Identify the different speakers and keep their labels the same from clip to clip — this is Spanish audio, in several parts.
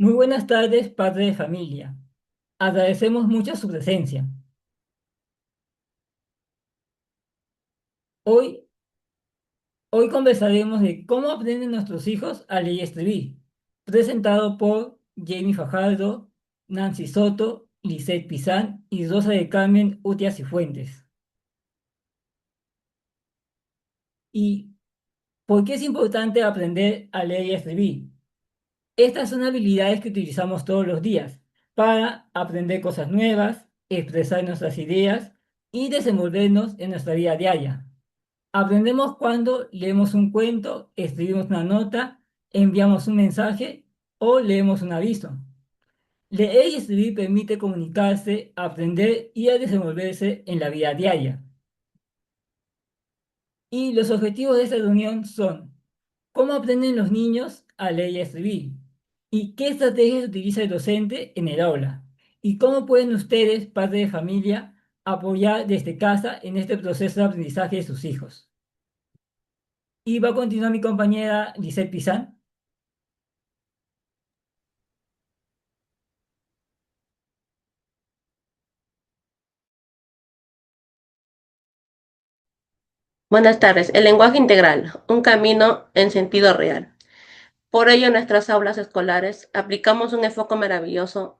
Speaker 1: Muy buenas tardes, padre de familia. Agradecemos mucho su presencia. Hoy, hoy conversaremos de cómo aprenden nuestros hijos a leer y escribir, presentado por Jamie Fajardo, Nancy Soto, Lisette Pizán y Rosa de Carmen Utias y Fuentes. ¿Y por qué es importante aprender a leer y escribir? Estas son habilidades que utilizamos todos los días para aprender cosas nuevas, expresar nuestras ideas y desenvolvernos en nuestra vida diaria. Aprendemos cuando leemos un cuento, escribimos una nota, enviamos un mensaje o leemos un aviso. Leer y escribir permite comunicarse, aprender y a desenvolverse en la vida diaria. Y los objetivos de esta reunión son: ¿cómo aprenden los niños a leer y a escribir? ¿Y qué estrategias utiliza el docente en el aula? ¿Y cómo pueden ustedes, padres de familia, apoyar desde casa en este proceso de aprendizaje de sus hijos? Y va a continuar mi compañera Lisette Pizán.
Speaker 2: Buenas tardes. El lenguaje integral, un camino en sentido real. Por ello, en nuestras aulas escolares aplicamos un enfoque maravilloso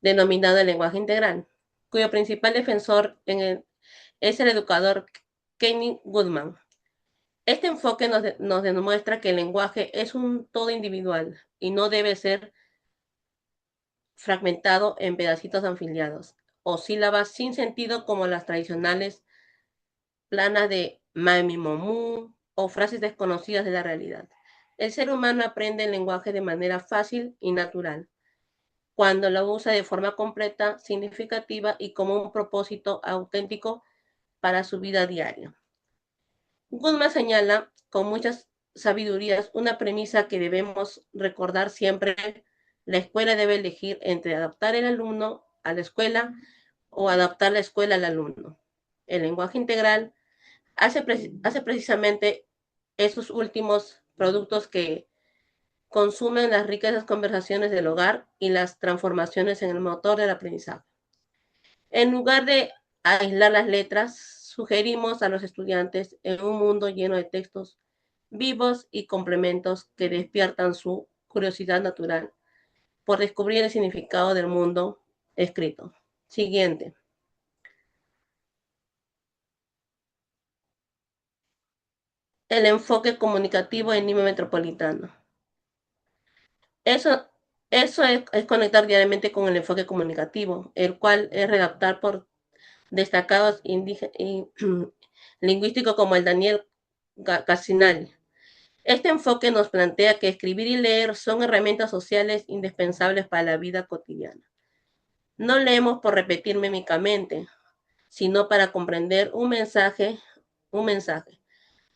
Speaker 2: denominado el lenguaje integral, cuyo principal defensor es el educador Kenny Goodman. Este enfoque nos demuestra que el lenguaje es un todo individual y no debe ser fragmentado en pedacitos afiliados o sílabas sin sentido como las tradicionales planas de mami momu o frases desconocidas de la realidad. El ser humano aprende el lenguaje de manera fácil y natural, cuando lo usa de forma completa, significativa y como un propósito auténtico para su vida diaria. Goodman señala con muchas sabidurías una premisa que debemos recordar siempre: la escuela debe elegir entre adaptar el alumno a la escuela o adaptar la escuela al alumno. El lenguaje integral hace precisamente esos últimos productos que consumen las ricas conversaciones del hogar y las transformaciones en el motor del aprendizaje. En lugar de aislar las letras, sugerimos a los estudiantes en un mundo lleno de textos vivos y complementos que despiertan su curiosidad natural por descubrir el significado del mundo escrito. Siguiente. El enfoque comunicativo en Lima Metropolitano. Eso, eso es conectar diariamente con el enfoque comunicativo, el cual es redactar por destacados lingüísticos como el Daniel Cassinal. Este enfoque nos plantea que escribir y leer son herramientas sociales indispensables para la vida cotidiana. No leemos por repetir mímicamente, sino para comprender un mensaje.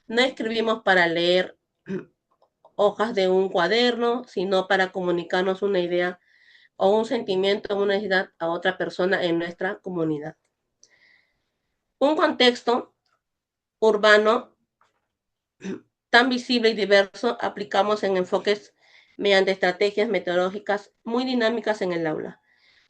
Speaker 2: No escribimos para leer hojas de un cuaderno, sino para comunicarnos una idea o un sentimiento o una necesidad a otra persona en nuestra comunidad. Un contexto urbano tan visible y diverso aplicamos en enfoques mediante estrategias metodológicas muy dinámicas en el aula.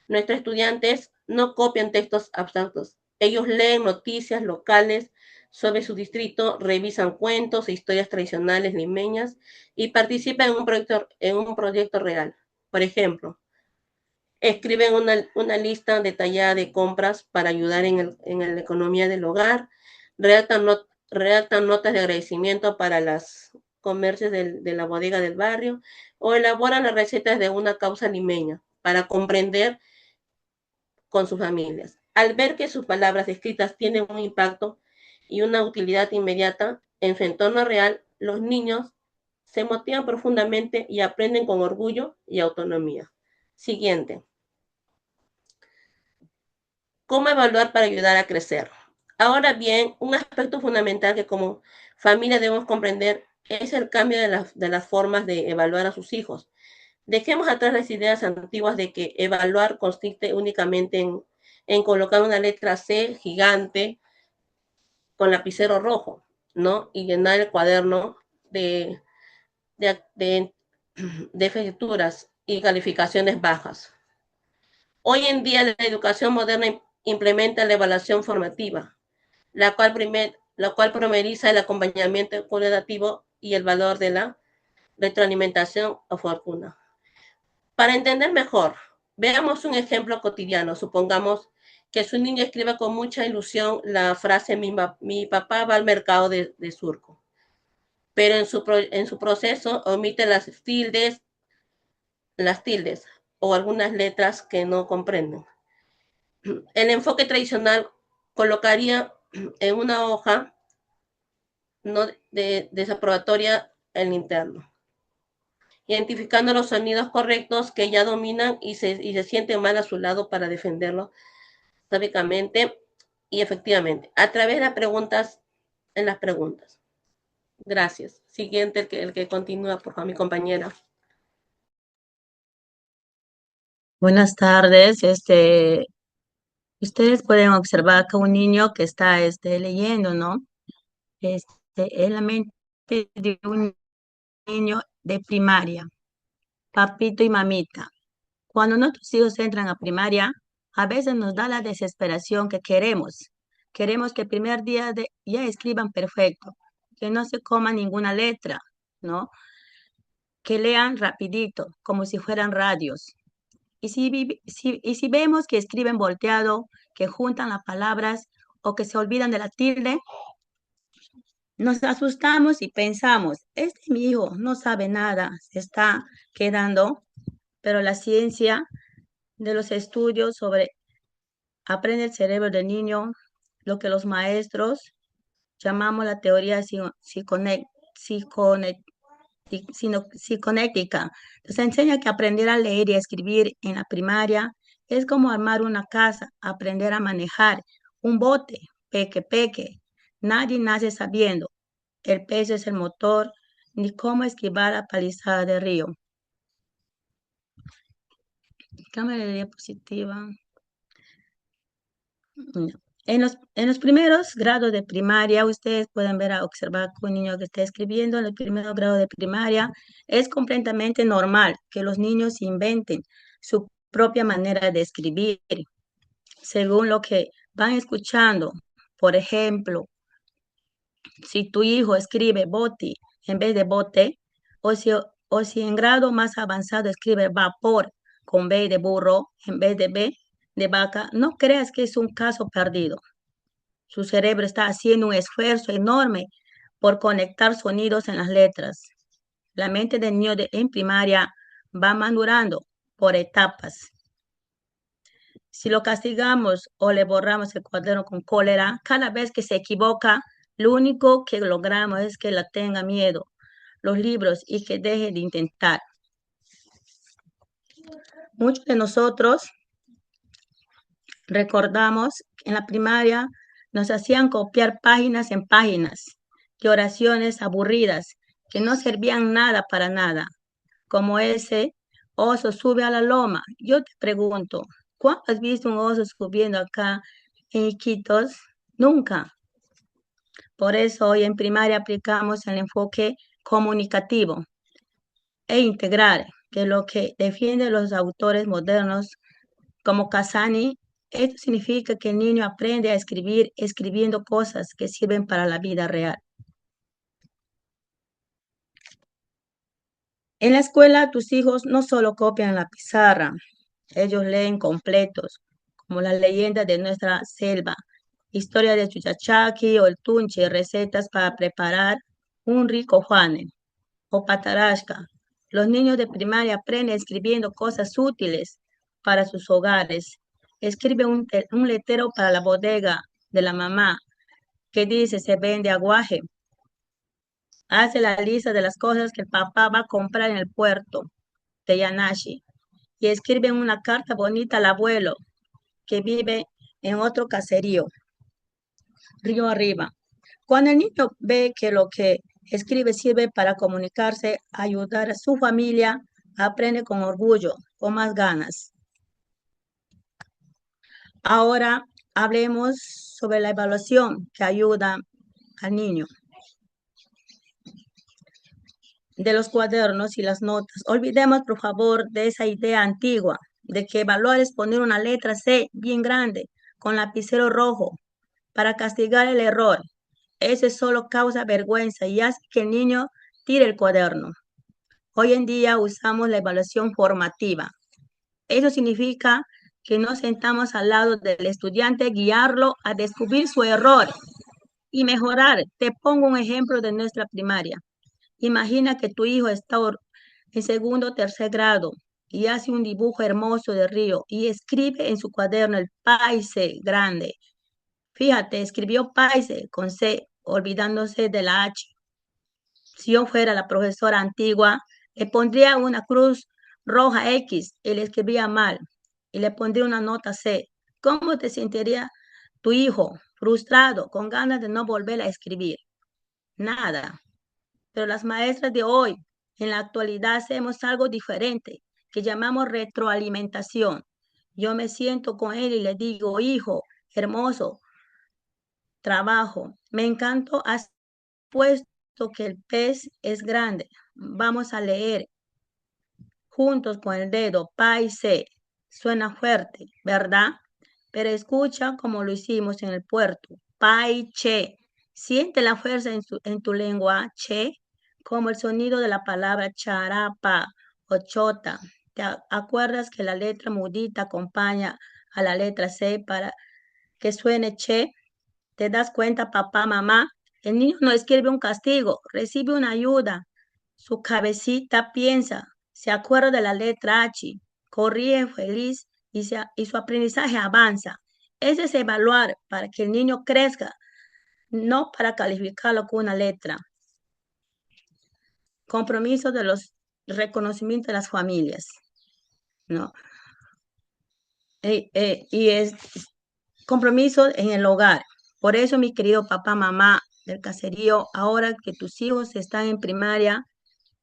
Speaker 2: Nuestros estudiantes no copian textos abstractos. Ellos leen noticias locales sobre su distrito, revisan cuentos e historias tradicionales limeñas y participan en un proyecto real. Por ejemplo, escriben una lista detallada de compras para ayudar en la economía del hogar, redactan, not, redactan notas de agradecimiento para los comercios de la bodega del barrio o elaboran las recetas de una causa limeña para comprender con sus familias. Al ver que sus palabras escritas tienen un impacto y una utilidad inmediata en su entorno real, los niños se motivan profundamente y aprenden con orgullo y autonomía. Siguiente. ¿Cómo evaluar para ayudar a crecer? Ahora bien, un aspecto fundamental que como familia debemos comprender es el cambio de las formas de evaluar a sus hijos. Dejemos atrás las ideas antiguas de que evaluar consiste únicamente en colocar una letra C gigante con lapicero rojo, ¿no? Y llenar el cuaderno de, de, de lecturas y calificaciones bajas. Hoy en día la educación moderna implementa la evaluación formativa, la cual promeriza el acompañamiento cualitativo y el valor de la retroalimentación oportuna. Para entender mejor, veamos un ejemplo cotidiano. Supongamos que su niño escribe con mucha ilusión la frase mi papá va al mercado de Surco, pero en su proceso omite las tildes o algunas letras que no comprenden. El enfoque tradicional colocaría en una hoja no desaprobatoria el interno, identificando los sonidos correctos que ya dominan y se siente mal a su lado para defenderlo sábicamente y efectivamente, a través de las preguntas en las preguntas. Gracias. Siguiente, el que continúa, por favor, mi compañera.
Speaker 3: Buenas tardes. Ustedes pueden observar que un niño que está leyendo, ¿no? En la mente de un niño de primaria, papito y mamita. Cuando nuestros hijos entran a primaria, a veces nos da la desesperación que queremos. Queremos que el primer día ya escriban perfecto, que no se coman ninguna letra, ¿no? Que lean rapidito, como si fueran radios. Y si vemos que escriben volteado, que juntan las palabras o que se olvidan de la tilde, nos asustamos y pensamos, mi hijo no sabe nada, se está quedando, pero la ciencia de los estudios sobre aprende el cerebro del niño, lo que los maestros llamamos la teoría psiconética. Nos enseña que aprender a leer y a escribir en la primaria es como armar una casa, aprender a manejar un bote, peque, peque. Nadie nace sabiendo. El peso es el motor, ni cómo esquivar la palizada de río. Cámara de diapositiva. No. En los primeros grados de primaria, ustedes pueden observar que un niño que está escribiendo en el primer grado de primaria es completamente normal que los niños inventen su propia manera de escribir según lo que van escuchando. Por ejemplo, si tu hijo escribe boti en vez de bote, o si en grado más avanzado escribe vapor con B de burro en vez de B de vaca, no creas que es un caso perdido. Su cerebro está haciendo un esfuerzo enorme por conectar sonidos en las letras. La mente del niño en primaria va madurando por etapas. Si lo castigamos o le borramos el cuaderno con cólera, cada vez que se equivoca, lo único que logramos es que la tenga miedo, los libros y que deje de intentar. Muchos de nosotros recordamos que en la primaria nos hacían copiar páginas en páginas de oraciones aburridas que no servían nada para nada, como ese oso sube a la loma. Yo te pregunto, ¿cuándo has visto un oso subiendo acá en Iquitos? Nunca. Por eso hoy en primaria aplicamos el enfoque comunicativo e integral, que es lo que defienden los autores modernos como Casani. Esto significa que el niño aprende a escribir escribiendo cosas que sirven para la vida real. En la escuela, tus hijos no solo copian la pizarra, ellos leen completos, como la leyenda de nuestra selva, historia de Chuchachaki o el Tunche, recetas para preparar un rico juane o patarasca. Los niños de primaria aprenden escribiendo cosas útiles para sus hogares. Escribe un letrero para la bodega de la mamá que dice se vende aguaje. Hace la lista de las cosas que el papá va a comprar en el puerto de Yanashi y escribe una carta bonita al abuelo que vive en otro caserío, río arriba. Cuando el niño ve que lo que escribe sirve para comunicarse, ayudar a su familia, aprende con orgullo, con más ganas. Ahora hablemos sobre la evaluación que ayuda al niño. de los cuadernos y las notas. Olvidemos, por favor, de esa idea antigua de que evaluar es poner una letra C bien grande con lapicero rojo para castigar el error. Eso solo causa vergüenza y hace que el niño tire el cuaderno. Hoy en día usamos la evaluación formativa. Eso significa que nos sentamos al lado del estudiante, guiarlo a descubrir su error y mejorar. Te pongo un ejemplo de nuestra primaria. Imagina que tu hijo está en segundo o tercer grado y hace un dibujo hermoso de río y escribe en su cuaderno el paise grande. Fíjate, escribió paise con C, olvidándose de la H. Si yo fuera la profesora antigua, le pondría una cruz roja X y le escribía mal y le pondría una nota C. ¿Cómo te sentiría tu hijo? Frustrado, con ganas de no volver a escribir. Nada. Pero las maestras de hoy, en la actualidad, hacemos algo diferente, que llamamos retroalimentación. Yo me siento con él y le digo, hijo, hermoso trabajo, me encantó, has puesto que el pez es grande. Vamos a leer juntos con el dedo, pa y se. Suena fuerte, ¿verdad? Pero escucha como lo hicimos en el puerto, pa y che. Siente la fuerza en tu lengua, che, como el sonido de la palabra charapa o chota. ¿Te acuerdas que la letra mudita acompaña a la letra C para que suene che? ¿Te das cuenta, papá, mamá? El niño no escribe un castigo, recibe una ayuda. Su cabecita piensa, se acuerda de la letra H, corríe feliz y su aprendizaje avanza. Ese es evaluar para que el niño crezca, no para calificarlo con una letra. Compromiso de los reconocimientos de las familias, ¿no? Y es compromiso en el hogar. Por eso, mi querido papá, mamá del caserío, ahora que tus hijos están en primaria,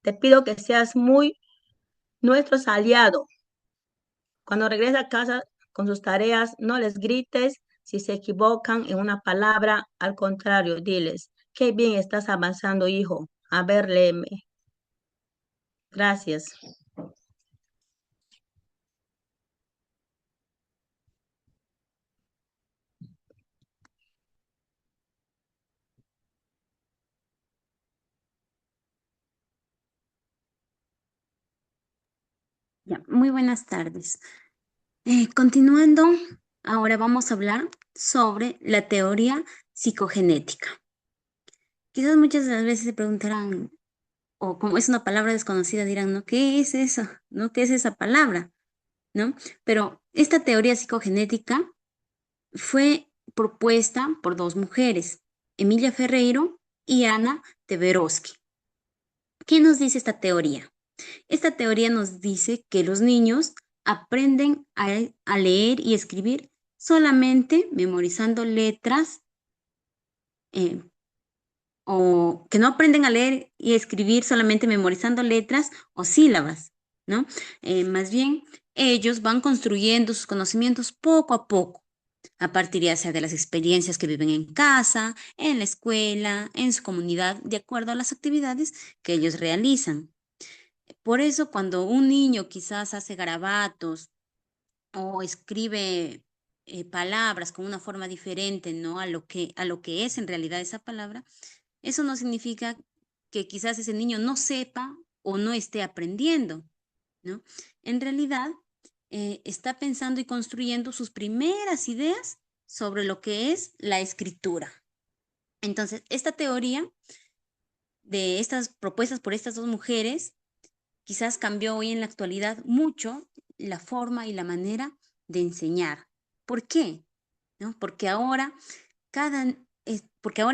Speaker 3: te pido que seas muy nuestro aliado. Cuando regresa a casa con sus tareas, no les grites si se equivocan en una palabra. Al contrario, diles, qué bien estás avanzando, hijo. A ver, léeme. Gracias.
Speaker 4: Ya, muy buenas tardes. Continuando, ahora vamos a hablar sobre la teoría psicogenética. Quizás muchas de las veces se preguntarán, o como es una palabra desconocida, dirán, ¿no? ¿Qué es eso? ¿No? ¿Qué es esa palabra? ¿No? Pero esta teoría psicogenética fue propuesta por dos mujeres, Emilia Ferreiro y Ana Teberovsky. ¿Qué nos dice esta teoría? Esta teoría nos dice que los niños aprenden a leer y escribir solamente memorizando letras, o que no aprenden a leer y escribir solamente memorizando letras o sílabas, ¿no? Más bien, ellos van construyendo sus conocimientos poco a poco, a partir ya sea de las experiencias que viven en casa, en la escuela, en su comunidad, de acuerdo a las actividades que ellos realizan. Por eso, cuando un niño quizás hace garabatos o escribe palabras con una forma diferente, ¿no? A lo que es en realidad esa palabra, eso no significa que quizás ese niño no sepa o no esté aprendiendo, ¿no? En realidad, está pensando y construyendo sus primeras ideas sobre lo que es la escritura. Entonces, esta teoría de estas propuestas por estas dos mujeres quizás cambió hoy en la actualidad mucho la forma y la manera de enseñar. ¿Por qué? ¿No? Porque ahora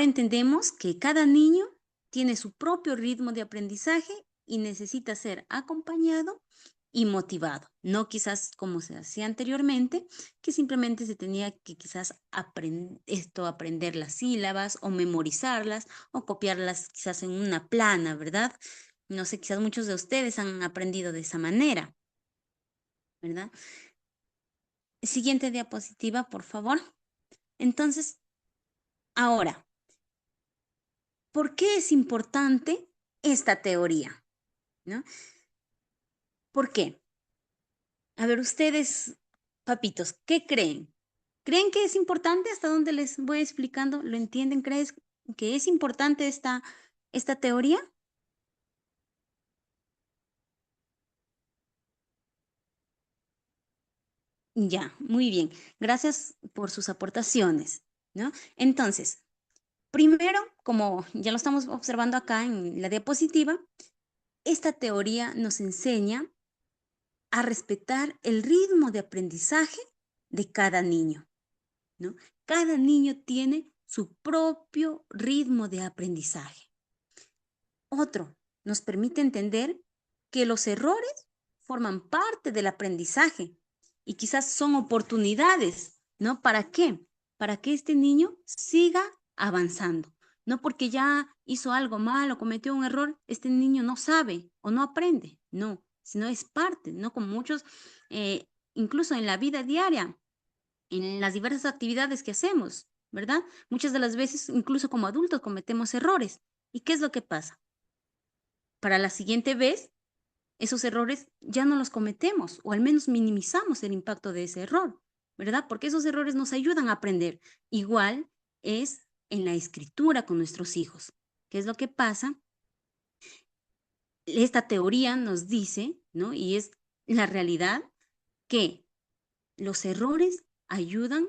Speaker 4: entendemos que cada niño tiene su propio ritmo de aprendizaje y necesita ser acompañado y motivado. No quizás como se hacía anteriormente, que simplemente se tenía que quizás aprender las sílabas o memorizarlas o copiarlas quizás en una plana, ¿verdad? No sé, quizás muchos de ustedes han aprendido de esa manera, ¿verdad? Siguiente diapositiva, por favor. Entonces, ahora, ¿por qué es importante esta teoría? ¿no? ¿Por qué? A ver, ustedes, papitos, ¿qué creen? ¿Creen que es importante? ¿Hasta dónde les voy explicando? ¿Lo entienden? ¿Crees que es importante esta teoría? Ya, muy bien. Gracias por sus aportaciones, ¿no? Entonces, primero, como ya lo estamos observando acá en la diapositiva, esta teoría nos enseña a respetar el ritmo de aprendizaje de cada niño, ¿no? Cada niño tiene su propio ritmo de aprendizaje. Otro, nos permite entender que los errores forman parte del aprendizaje y quizás son oportunidades, ¿no? ¿Para qué? Para que este niño siga avanzando. No porque ya hizo algo mal o cometió un error, este niño no sabe o no aprende, no, sino es parte, ¿no? Como muchos, incluso en la vida diaria, en las diversas actividades que hacemos, ¿verdad? Muchas de las veces, incluso como adultos, cometemos errores. ¿Y qué es lo que pasa? Para la siguiente vez, esos errores ya no los cometemos o al menos minimizamos el impacto de ese error, ¿verdad? Porque esos errores nos ayudan a aprender. Igual es en la escritura con nuestros hijos. ¿Qué es lo que pasa? Esta teoría nos dice, ¿no? Y es la realidad que los errores ayudan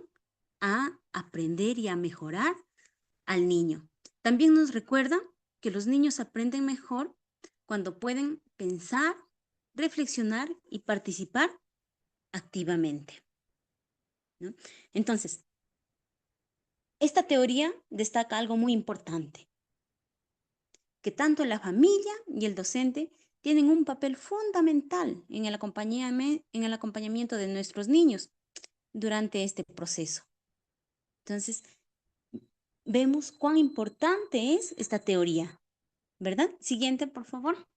Speaker 4: a aprender y a mejorar al niño. También nos recuerda que los niños aprenden mejor cuando pueden pensar, reflexionar y participar activamente, ¿no? Entonces, esta teoría destaca algo muy importante, que tanto la familia y el docente tienen un papel fundamental en el acompañamiento de nuestros niños durante este proceso. Entonces, vemos cuán importante es esta teoría, ¿verdad? Siguiente, por favor.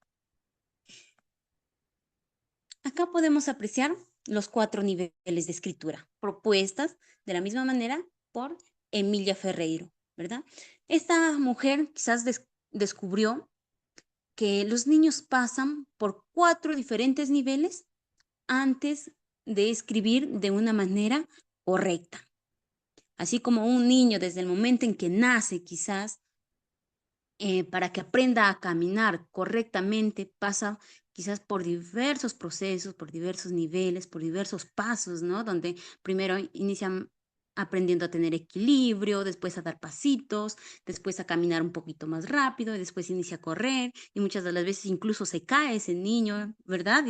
Speaker 4: Acá podemos apreciar los 4 niveles de escritura propuestas de la misma manera por Emilia Ferreiro, ¿verdad? Esta mujer quizás descubrió que los niños pasan por 4 diferentes niveles antes de escribir de una manera correcta. Así como un niño desde el momento en que nace quizás para que aprenda a caminar correctamente, pasa quizás por diversos procesos, por diversos niveles, por diversos pasos, ¿no? Donde primero inician aprendiendo a tener equilibrio, después a dar pasitos, después a caminar un poquito más rápido, y después inicia a correr, y muchas de las veces incluso se cae ese niño, ¿verdad?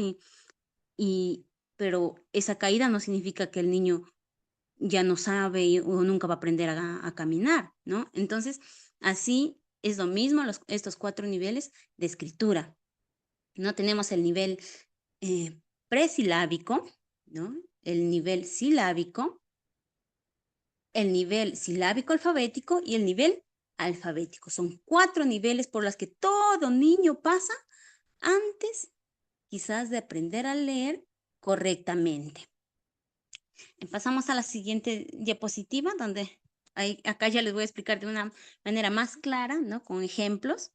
Speaker 4: Y, pero esa caída no significa que el niño ya no sabe o nunca va a aprender a caminar, ¿no? Entonces, así es lo mismo estos 4 niveles de escritura, ¿no? Tenemos el nivel presilábico, ¿no? El nivel silábico, el nivel silábico alfabético y el nivel alfabético. Son 4 niveles por los que todo niño pasa antes quizás de aprender a leer correctamente. Pasamos a la siguiente diapositiva, donde acá ya les voy a explicar de una manera más clara, ¿no? Con ejemplos,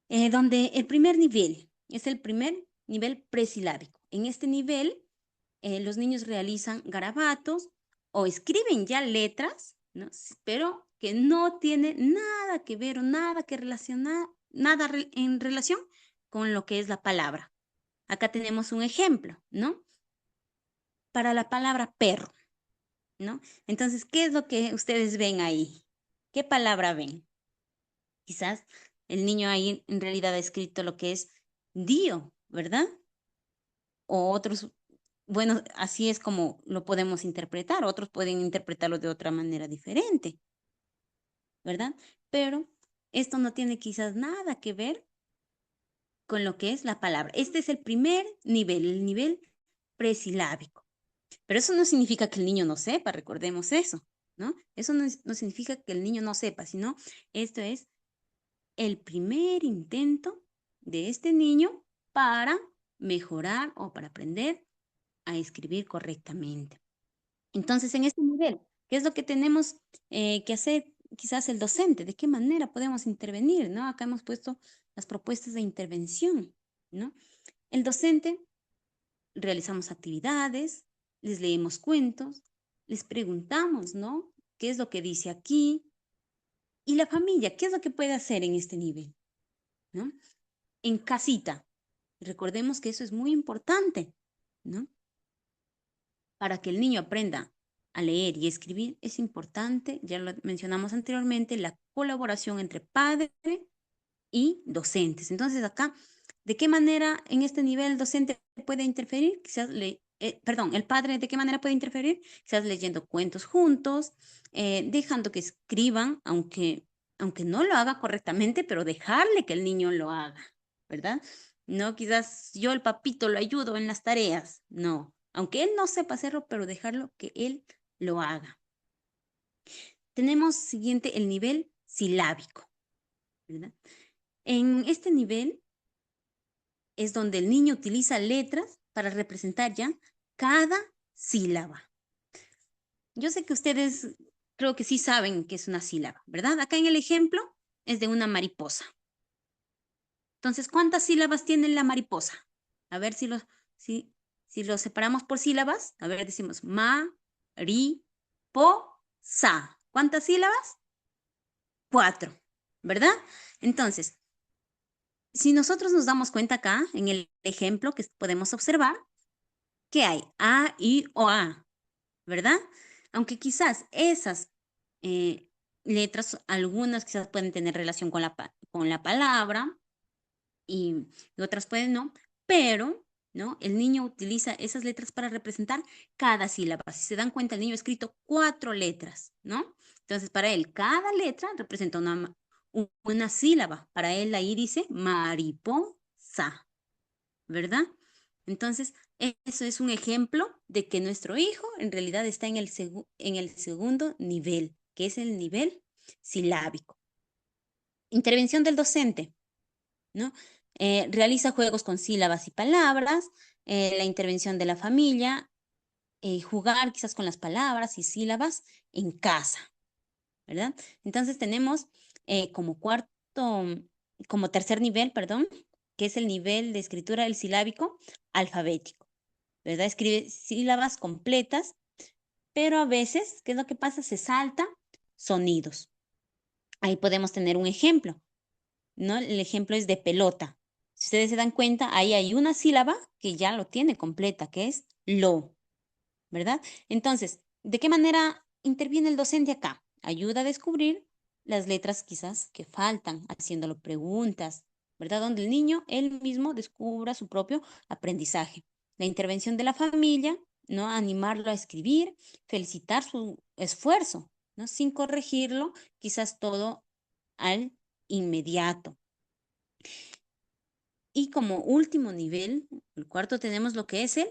Speaker 4: donde el primer nivel es el primer nivel presilábico. En este nivel, los niños realizan garabatos o escriben ya letras, ¿no? Pero que no tiene nada que ver o nada que relacionar, nada en relación con lo que es la palabra. Acá tenemos un ejemplo, ¿no? Para la palabra perro, ¿no? Entonces, ¿qué es lo que ustedes ven ahí? ¿Qué palabra ven? Quizás el niño ahí en realidad ha escrito lo que es dio, ¿verdad? O otros, bueno, así es como lo podemos interpretar, otros pueden interpretarlo de otra manera diferente, ¿verdad? Pero esto no tiene quizás nada que ver con lo que es la palabra. Este es el primer nivel, el nivel presilábico. Pero eso no significa que el niño no sepa, recordemos eso, ¿no? Eso no significa que el niño no sepa, sino esto es el primer intento de este niño para mejorar o para aprender a escribir correctamente. Entonces, en este nivel, ¿qué es lo que tenemos que hacer quizás el docente? ¿De qué manera podemos intervenir, no? Acá hemos puesto las propuestas de intervención, ¿no? El docente realizamos actividades, les leemos cuentos, les preguntamos, ¿no? ¿Qué es lo que dice aquí? Y la familia, ¿qué es lo que puede hacer en este nivel? ¿No? En casita. Recordemos que eso es muy importante, ¿no? Para que el niño aprenda a leer y escribir, es importante, ya lo mencionamos anteriormente, la colaboración entre padre y docentes. Entonces, acá, ¿de qué manera en este nivel el docente puede interferir? Quizás el padre, ¿de qué manera puede interferir? Quizás leyendo cuentos juntos, dejando que escriban, aunque no lo haga correctamente, pero dejarle que el niño lo haga, ¿verdad? No, quizás yo, el papito, lo ayudo en las tareas. No, aunque él no sepa hacerlo, pero dejarlo que él lo haga. Tenemos siguiente el nivel silábico, ¿verdad? En este nivel es donde el niño utiliza letras para representar ya cada sílaba. Yo sé que ustedes creo que sí saben qué es una sílaba, ¿verdad? Acá en el ejemplo es de una mariposa. Entonces, ¿cuántas sílabas tiene la mariposa? A ver si lo separamos por sílabas. A ver, decimos sa. ¿Cuántas sílabas? 4, ¿verdad? Entonces, si nosotros nos damos cuenta acá, en el ejemplo que podemos observar, que hay A, I o A, ¿verdad? Aunque quizás esas letras, algunas quizás pueden tener relación con la palabra y otras pueden no, pero ¿no? El niño utiliza esas letras para representar cada sílaba. Si se dan cuenta, el niño ha escrito 4 letras, ¿no? Entonces, para él, cada letra representa una sílaba. Para él, ahí dice mariposa, ¿verdad? Entonces, eso es un ejemplo de que nuestro hijo en realidad está en el segundo nivel, que es el nivel silábico. Intervención del docente, ¿no? Realiza juegos con sílabas y palabras, la intervención de la familia, jugar quizás con las palabras y sílabas en casa, ¿verdad? Entonces tenemos como tercer nivel, perdón, que es el nivel de escritura del silábico alfabético, ¿verdad? Escribe sílabas completas, pero a veces, ¿qué es lo que pasa? Se salta sonidos. Ahí podemos tener un ejemplo, ¿no? El ejemplo es de pelota. Si ustedes se dan cuenta, ahí hay una sílaba que ya lo tiene completa, que es lo, ¿verdad? Entonces, ¿de qué manera interviene el docente acá? Ayuda a descubrir las letras quizás que faltan, haciéndolo preguntas, ¿verdad? Donde el niño él mismo descubra su propio aprendizaje. La intervención de la familia, ¿no? Animarlo a escribir, felicitar su esfuerzo, ¿no? Sin corregirlo, quizás todo al inmediato. Y como último nivel, el cuarto, tenemos lo que es el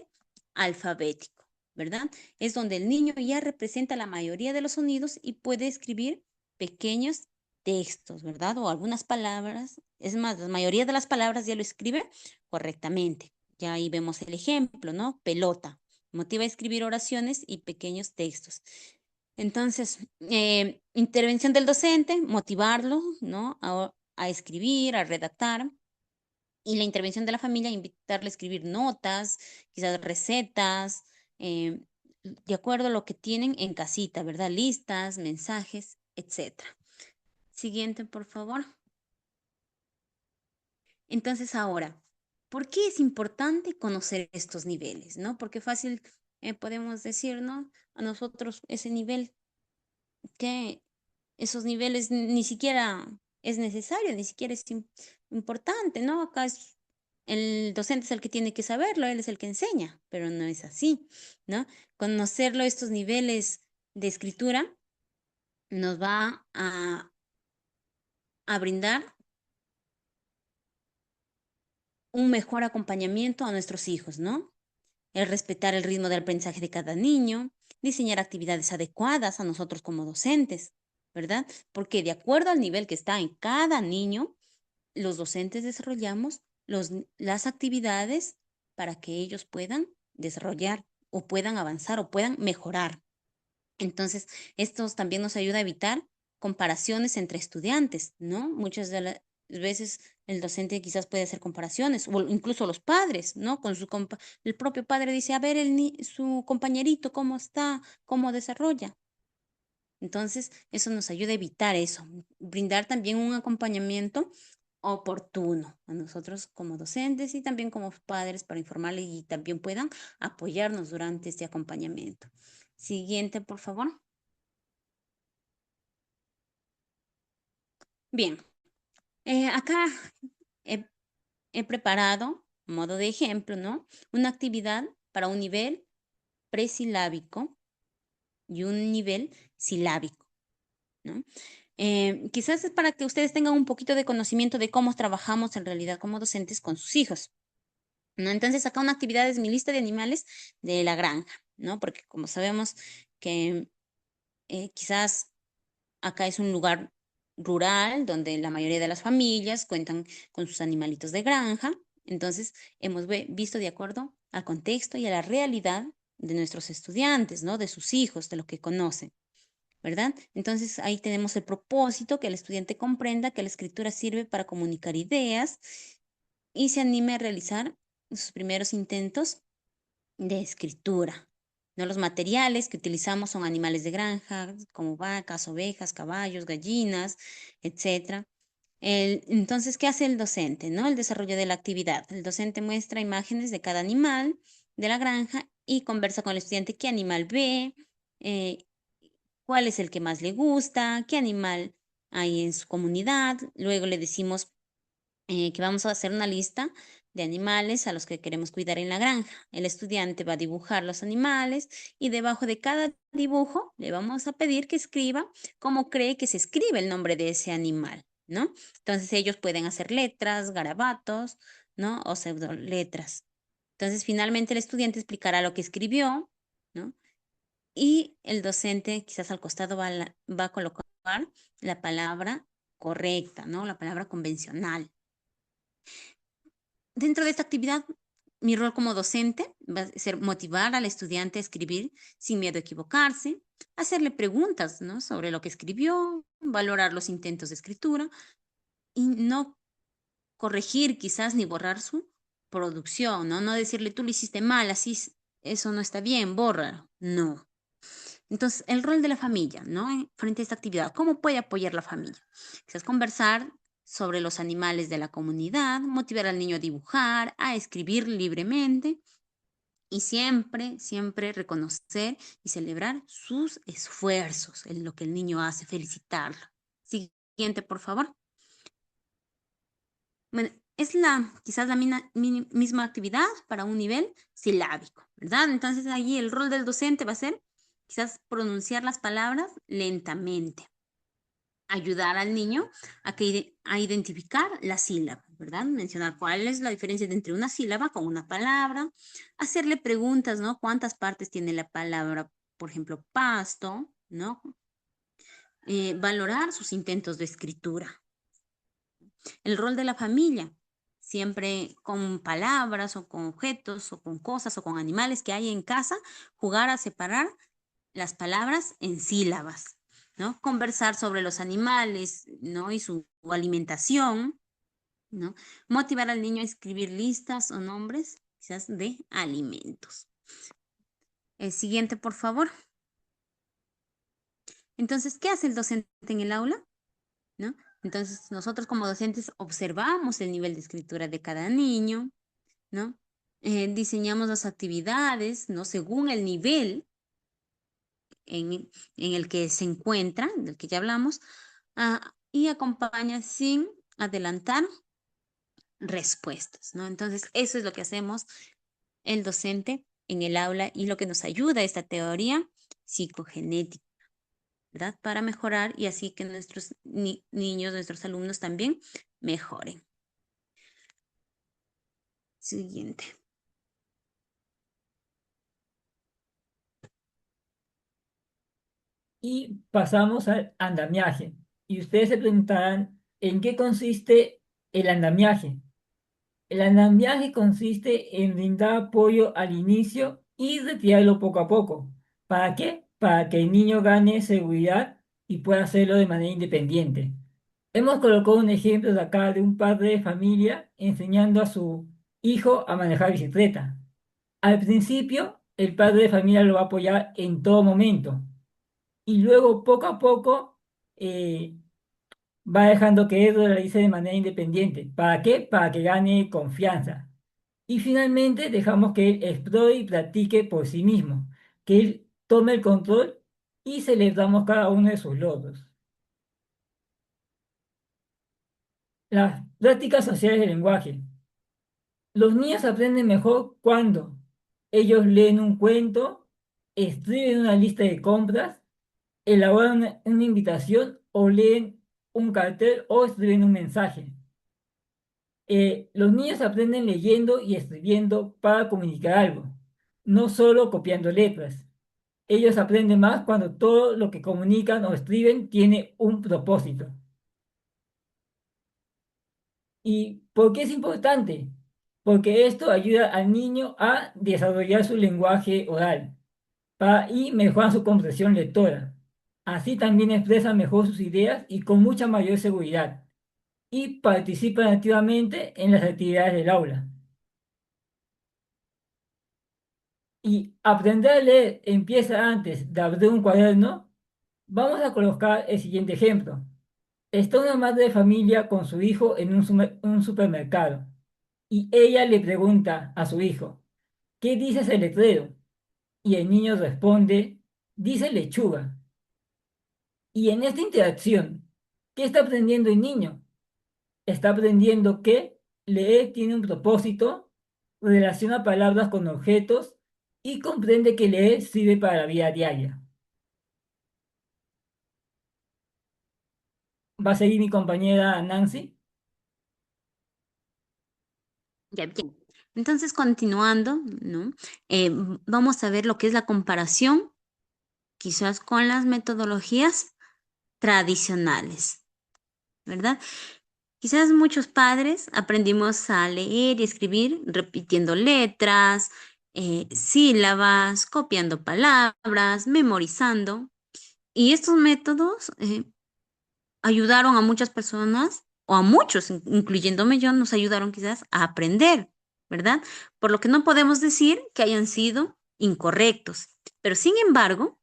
Speaker 4: alfabético, ¿verdad? Es donde el niño ya representa la mayoría de los sonidos y puede escribir pequeños textos, ¿verdad? O algunas palabras. Es más, la mayoría de las palabras ya lo escribe correctamente. Ya ahí vemos el ejemplo, ¿no? Pelota. Motiva a escribir oraciones y pequeños textos. Entonces, intervención del docente, motivarlo, ¿no? A escribir, a redactar. Y la intervención de la familia, invitarle a escribir notas, quizás recetas, de acuerdo a lo que tienen en casita, ¿verdad? Listas, mensajes, etc. Siguiente, por favor. Entonces, ahora, ¿por qué es importante conocer estos niveles, no? Porque fácil podemos decir, ¿no? A nosotros ese nivel, que esos niveles ni siquiera es necesario, ni siquiera es importante, ¿no? Acá el docente es el que tiene que saberlo, él es el que enseña, pero no es así, ¿no? Conocerlo, estos niveles de escritura, nos va a brindar un mejor acompañamiento a nuestros hijos, ¿no? El respetar el ritmo del aprendizaje de cada niño, diseñar actividades adecuadas a nosotros como docentes, ¿verdad? Porque de acuerdo al nivel que está en cada niño, los docentes desarrollamos las actividades para que ellos puedan desarrollar o puedan avanzar o puedan mejorar. Entonces, esto también nos ayuda a evitar comparaciones entre estudiantes, ¿no? Muchas veces el docente quizás puede hacer comparaciones, o incluso los padres, ¿no? El propio padre dice, a ver, su compañerito, ¿cómo está? ¿Cómo desarrolla? Entonces, eso nos ayuda a evitar eso, brindar también un acompañamiento oportuno a nosotros como docentes y también como padres para informarles y también puedan apoyarnos durante este acompañamiento. Siguiente, por favor. Bien, acá he, he preparado, a modo de ejemplo, ¿no? Una actividad para un nivel presilábico y un nivel silábico, ¿no? Quizás es para que ustedes tengan un poquito de conocimiento de cómo trabajamos en realidad como docentes con sus hijos, ¿no? Entonces, acá una actividad es mi lista de animales de la granja, ¿no? Porque como sabemos que quizás acá es un lugar rural donde la mayoría de las familias cuentan con sus animalitos de granja. Entonces, hemos visto de acuerdo al contexto y a la realidad de nuestros estudiantes, ¿no? De sus hijos, de lo que conocen, ¿verdad? Entonces, ahí tenemos el propósito, que el estudiante comprenda que la escritura sirve para comunicar ideas y se anime a realizar sus primeros intentos de escritura. ¿No? Los materiales que utilizamos son animales de granja, como vacas, ovejas, caballos, gallinas, etcétera. Entonces, ¿qué hace el docente? ¿No? El desarrollo de la actividad. El docente muestra imágenes de cada animal de la granja y conversa con el estudiante qué animal ve, eh, cuál es el que más le gusta, qué animal hay en su comunidad. Luego le decimos que vamos a hacer una lista de animales a los que queremos cuidar en la granja. El estudiante va a dibujar los animales y debajo de cada dibujo le vamos a pedir que escriba cómo cree que se escribe el nombre de ese animal, ¿no? Entonces ellos pueden hacer letras, garabatos, ¿no? O pseudoletras. Entonces finalmente el estudiante explicará lo que escribió, ¿no? Y el docente quizás al costado va a colocar la palabra correcta, ¿no? La palabra convencional. Dentro de esta actividad, mi rol como docente va a ser motivar al estudiante a escribir sin miedo a equivocarse, hacerle preguntas, ¿no? Sobre lo que escribió, valorar los intentos de escritura y no corregir quizás ni borrar su producción, ¿no? No decirle tú lo hiciste mal, eso no está bien, bórralo. No. Entonces, el rol de la familia, ¿no? Frente a esta actividad, ¿cómo puede apoyar la familia? Quizás conversar sobre los animales de la comunidad, motivar al niño a dibujar, a escribir libremente y siempre, siempre reconocer y celebrar sus esfuerzos en lo que el niño hace, felicitarlo. Siguiente, por favor. Bueno, es quizás la misma actividad para un nivel silábico, ¿verdad? Entonces, allí el rol del docente va a ser quizás pronunciar las palabras lentamente, ayudar al niño a identificar la sílaba, ¿verdad? Mencionar cuál es la diferencia entre una sílaba con una palabra, hacerle preguntas, ¿no? ¿Cuántas partes tiene la palabra? Por ejemplo, pasto, ¿no? Valorar sus intentos de escritura. El rol de la familia, siempre con palabras o con objetos o con cosas o con animales que hay en casa, jugar a separar las palabras en sílabas, ¿no? Conversar sobre los animales, ¿no? Y su alimentación, ¿no? Motivar al niño a escribir listas o nombres, quizás de alimentos. El siguiente, por favor. Entonces, ¿qué hace el docente en el aula? ¿No? Entonces, nosotros como docentes observamos el nivel de escritura de cada niño, ¿no? Diseñamos las actividades, ¿no? Según el nivel en el que se encuentra, del que ya hablamos, y acompaña sin adelantar respuestas, ¿no? Entonces, eso es lo que hacemos el docente en el aula y lo que nos ayuda a esta teoría psicogenética, ¿verdad? Para mejorar y así que nuestros niños, nuestros alumnos también mejoren. Siguiente.
Speaker 1: Y pasamos al andamiaje. Y ustedes se preguntarán, ¿en qué consiste el andamiaje? El andamiaje consiste en brindar apoyo al inicio y retirarlo poco a poco. ¿Para qué? Para que el niño gane seguridad y pueda hacerlo de manera independiente. Hemos colocado un ejemplo de acá de un padre de familia enseñando a su hijo a manejar bicicleta. Al principio, el padre de familia lo va a apoyar en todo momento y luego poco a poco eh, va dejando que él lo realice de manera independiente. ¿Para qué? Para que gane confianza. Y finalmente dejamos que él explore y practique por sí mismo, que él tome el control y celebramos cada uno de sus logros. Las prácticas sociales del lenguaje. Los niños aprenden mejor cuando ellos leen un cuento, escriben una lista de compras, elaboran una invitación o leen un cartel o escriben un mensaje. Los niños aprenden leyendo y escribiendo para comunicar algo, no solo copiando letras. Ellos aprenden más cuando todo lo que comunican o escriben tiene un propósito. ¿Y por qué es importante? Porque esto ayuda al niño a desarrollar su lenguaje oral y mejorar su comprensión lectora. Así también expresa mejor sus ideas y con mucha mayor seguridad y participan activamente en las actividades del aula. Y aprender a leer empieza antes de abrir un cuaderno. Vamos a colocar el siguiente ejemplo. Está una madre de familia con su hijo en un supermercado y ella le pregunta a su hijo, ¿qué dice ese letrero? Y el niño responde, dice lechuga. Y en esta interacción, ¿qué está aprendiendo el niño? Está aprendiendo que leer tiene un propósito, relaciona palabras con objetos y comprende que leer sirve para la vida diaria. ¿Va a seguir mi compañera Nancy?
Speaker 4: Ya, bien. Entonces, continuando, ¿no? Vamos a ver lo que es la comparación, quizás con las metodologías tradicionales, ¿verdad? Quizás muchos padres aprendimos a leer y escribir repitiendo letras, sílabas, copiando palabras, memorizando. Y estos métodos ayudaron a muchas personas, o a muchos, incluyéndome yo, nos ayudaron quizás a aprender, ¿verdad? Por lo que no podemos decir que hayan sido incorrectos. Pero sin embargo,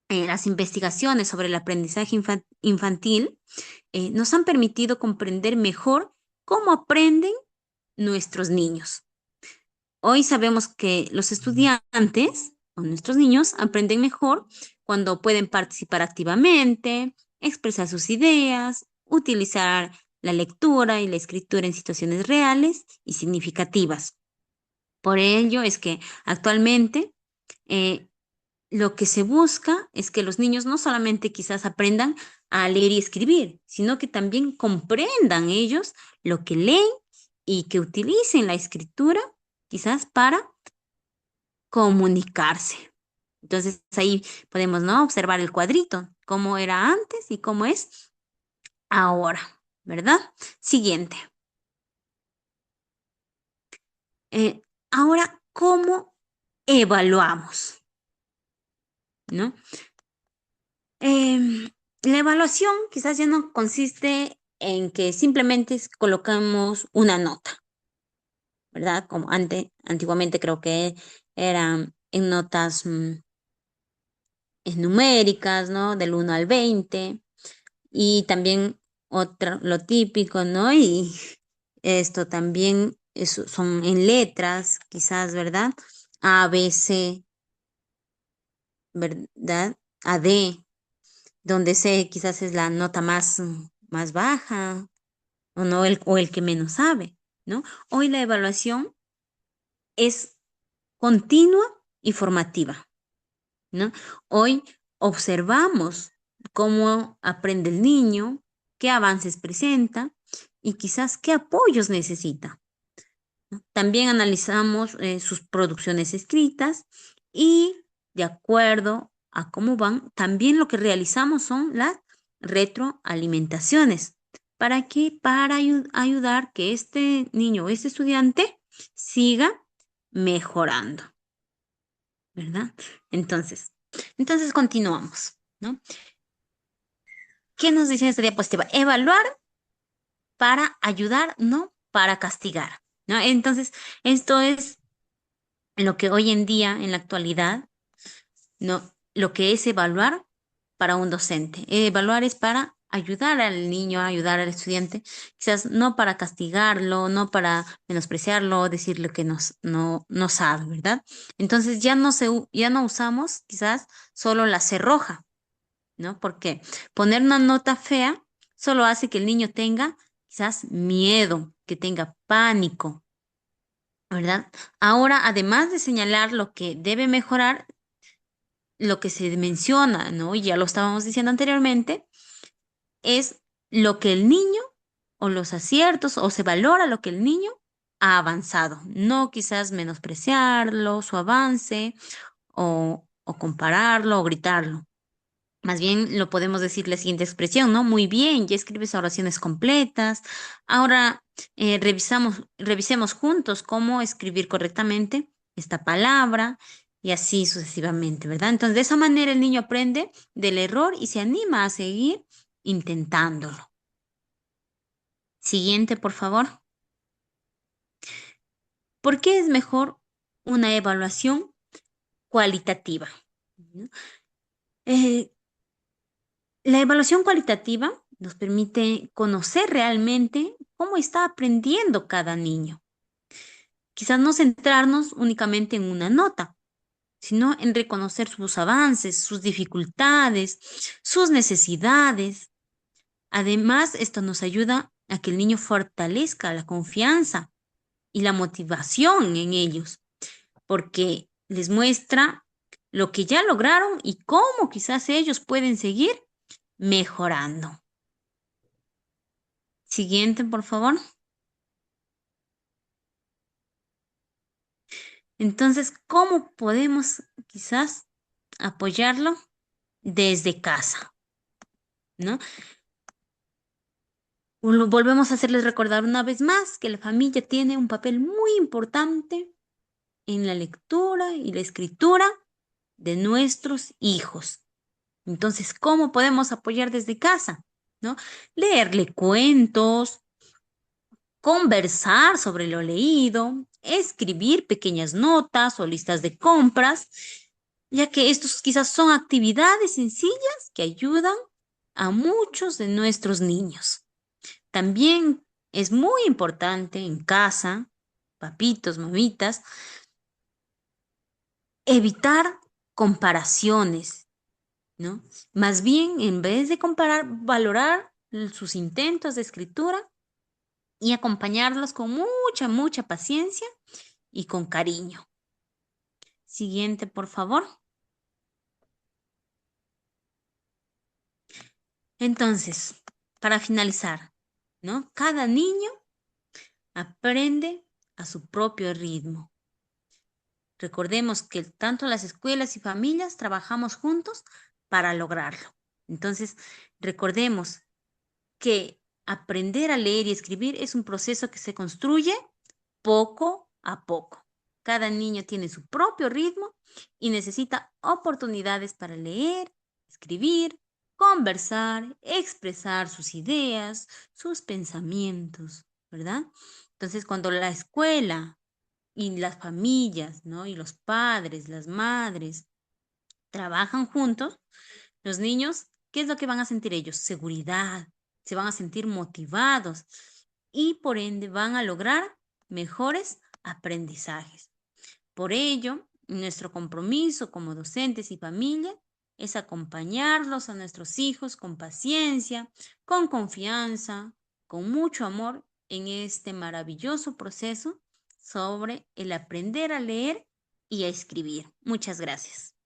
Speaker 4: las investigaciones sobre el aprendizaje infantil nos han permitido comprender mejor cómo aprenden nuestros niños. Hoy sabemos que los estudiantes o nuestros niños aprenden mejor cuando pueden participar activamente, expresar sus ideas, utilizar la lectura y la escritura en situaciones reales y significativas. Por ello es que actualmente eh, lo que se busca es que los niños no solamente quizás aprendan a leer y escribir, sino que también comprendan ellos lo que leen y que utilicen la escritura quizás para comunicarse. Entonces ahí podemos, ¿no?, observar el cuadrito, cómo era antes y cómo es ahora, ¿verdad? Siguiente. Ahora, ¿cómo evaluamos? ¿No? La evaluación quizás ya no consiste en que simplemente colocamos una nota, ¿verdad? Como antiguamente creo que eran en notas numéricas, ¿no? Del 1 al 20. Y también otro, lo típico, ¿no? Y esto también son en letras, quizás, ¿verdad? A, B, C, ¿verdad? A, D, donde C quizás es la nota más baja, o no, o el que menos sabe, ¿no? Hoy la evaluación es continua y formativa, ¿no? Hoy observamos cómo aprende el niño, qué avances presenta y quizás qué apoyos necesita, ¿no? También analizamos sus producciones escritas y de acuerdo a cómo van, también lo que realizamos son las retroalimentaciones. ¿Para qué? Para ayudar que este niño o este estudiante siga mejorando, ¿verdad? Entonces continuamos, ¿no? ¿Qué nos dice esta diapositiva? Evaluar para ayudar, no para castigar, ¿no? Entonces, esto es lo que hoy en día, en la actualidad, no, lo que es evaluar para un docente. Evaluar es para ayudar al niño, ayudar al estudiante, quizás no para castigarlo, no para menospreciarlo, decirle que no sabe, ¿verdad? Entonces ya no usamos quizás solo la C roja, ¿no? Porque poner una nota fea solo hace que el niño tenga quizás miedo, que tenga pánico, ¿verdad? Ahora, además de señalar lo que debe mejorar, lo que se menciona, ¿no? Y ya lo estábamos diciendo anteriormente, es lo que el niño o los aciertos o se valora lo que el niño ha avanzado, no quizás menospreciarlo, su avance o compararlo o gritarlo. Más bien lo podemos decir la siguiente expresión, ¿no? Muy bien, ya escribes oraciones completas. Ahora revisemos juntos cómo escribir correctamente esta palabra y así sucesivamente, ¿verdad? Entonces, de esa manera el niño aprende del error y se anima a seguir intentándolo. Siguiente, por favor. ¿Por qué es mejor una evaluación cualitativa? ¿No? Eh, La evaluación cualitativa nos permite conocer realmente cómo está aprendiendo cada niño. Quizás no centrarnos únicamente en una nota, sino en reconocer sus avances, sus dificultades, sus necesidades. Además, esto nos ayuda a que el niño fortalezca la confianza y la motivación en ellos, porque les muestra lo que ya lograron y cómo quizás ellos pueden seguir mejorando. Siguiente, por favor. Entonces, ¿cómo podemos quizás apoyarlo desde casa? ¿No? Volvemos a hacerles recordar una vez más que la familia tiene un papel muy importante en la lectura y la escritura de nuestros hijos. Entonces, ¿cómo podemos apoyar desde casa? ¿No? Leerle cuentos, conversar sobre lo leído, escribir pequeñas notas o listas de compras, ya que estos quizás son actividades sencillas que ayudan a muchos de nuestros niños. También es muy importante en casa, papitos, mamitas, evitar comparaciones, ¿no? Más bien, en vez de comparar, valorar sus intentos de escritura y acompañarlos con mucha paciencia y con cariño. Siguiente, por favor. Entonces, para finalizar, ¿no? Cada niño aprende a su propio ritmo. Recordemos que tanto las escuelas y familias trabajamos juntos para lograrlo. Entonces, recordemos que aprender a leer y escribir es un proceso que se construye poco a poco. Cada niño tiene su propio ritmo y necesita oportunidades para leer, escribir, conversar, expresar sus ideas, sus pensamientos, ¿verdad? Entonces, cuando la escuela y las familias, ¿no? Y los padres, las madres, trabajan juntos, los niños, ¿qué es lo que van a sentir ellos? Seguridad, se van a sentir motivados y por ende van a lograr mejores aprendizajes. Por ello, nuestro compromiso como docentes y familia es acompañarlos a nuestros hijos con paciencia, con confianza, con mucho amor en este maravilloso proceso sobre el aprender a leer y a escribir. Muchas gracias.